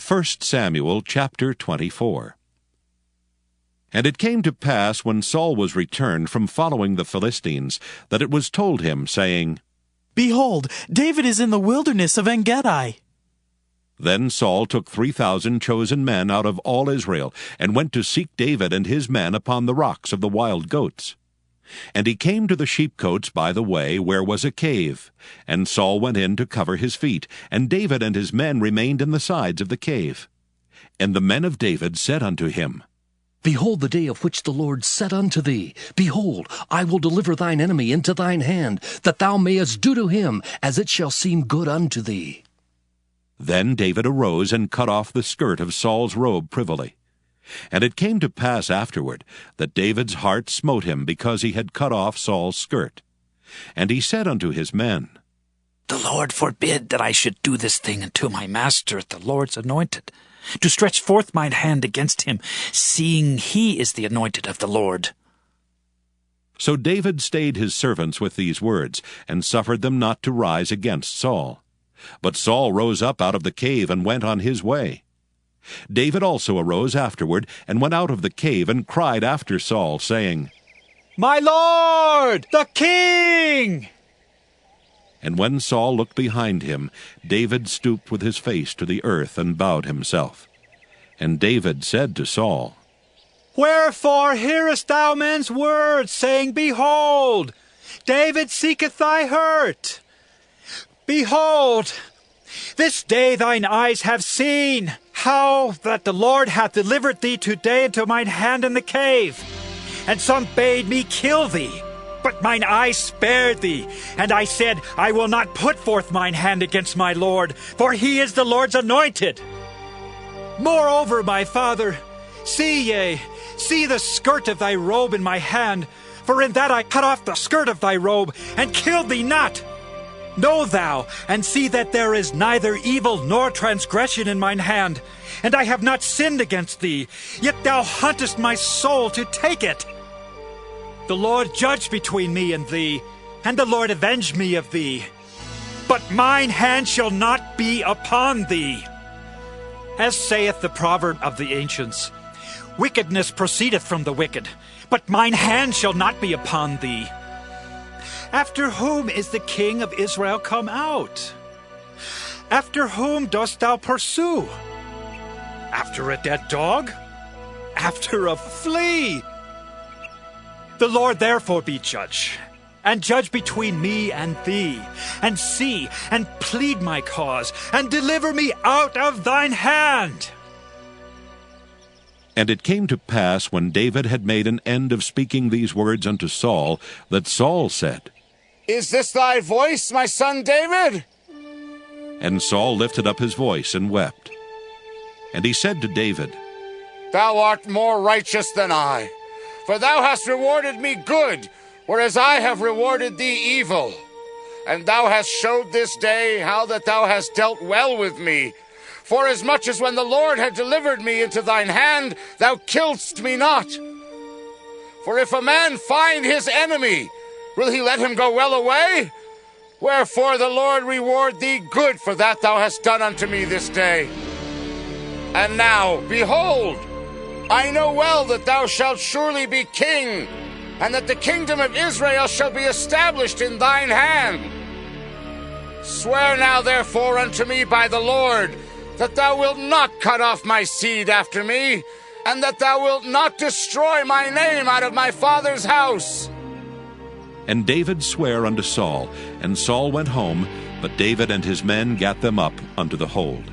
1 Samuel chapter 24. And it came to pass, when Saul was returned from following the Philistines, that it was told him, saying, Behold, David is in the wilderness of En-gedi. Then Saul took 3,000 chosen men out of all Israel, and went to seek David and his men upon the rocks of the wild goats. And he came to the sheepcotes by the way, where was a cave. And Saul went in to cover his feet, and David and his men remained in the sides of the cave. And the men of David said unto him, Behold the day of which the Lord said unto thee, Behold, I will deliver thine enemy into thine hand, that thou mayest do to him as it shall seem good unto thee. Then David arose and cut off the skirt of Saul's robe privily. And it came to pass afterward that David's heart smote him, because he had cut off Saul's skirt. And he said unto his men, The Lord forbid that I should do this thing unto my master, the Lord's anointed, to stretch forth mine hand against him, seeing he is the anointed of the Lord. So David stayed his servants with these words, and suffered them not to rise against Saul. But Saul rose up out of the cave, and went on his way. David also arose afterward, and went out of the cave, and cried after Saul, saying, My Lord, the King! And when Saul looked behind him, David stooped with his face to the earth, and bowed himself. And David said to Saul, Wherefore hearest thou men's words, saying, Behold, David seeketh thy hurt? Behold, this day thine eyes have seen how that the Lord hath delivered thee today into mine hand in the cave. And some bade me kill thee, but mine eyes spared thee. And I said, I will not put forth mine hand against my Lord, for he is the Lord's anointed. Moreover, my father, see the skirt of thy robe in my hand, for in that I cut off the skirt of thy robe, and killed thee not. Know thou, and see that there is neither evil nor transgression in mine hand, and I have not sinned against thee, yet thou huntest my soul to take it. The Lord judge between me and thee, and the Lord avenge me of thee. But mine hand shall not be upon thee. As saith the proverb of the ancients, Wickedness proceedeth from the wicked, but mine hand shall not be upon thee. After whom is the king of Israel come out? After whom dost thou pursue? After a dead dog? After a flea? The Lord therefore be judge, and judge between me and thee, and see, and plead my cause, and deliver me out of thine hand. And it came to pass, when David had made an end of speaking these words unto Saul, that Saul said, Is this thy voice, my son David? And Saul lifted up his voice and wept. And he said to David, Thou art more righteous than I, for thou hast rewarded me good, whereas I have rewarded thee evil. And thou hast showed this day how that thou hast dealt well with me. Forasmuch as when the Lord had delivered me into thine hand, thou killedst me not. For if a man find his enemy, will he let him go well away? Wherefore the Lord reward thee good for that thou hast done unto me this day. And now, behold, I know well that thou shalt surely be king, and that the kingdom of Israel shall be established in thine hand. Swear now therefore unto me by the Lord, that thou wilt not cut off my seed after me, and that thou wilt not destroy my name out of my father's house. And David sware unto Saul, and Saul went home, but David and his men gat them up unto the hold.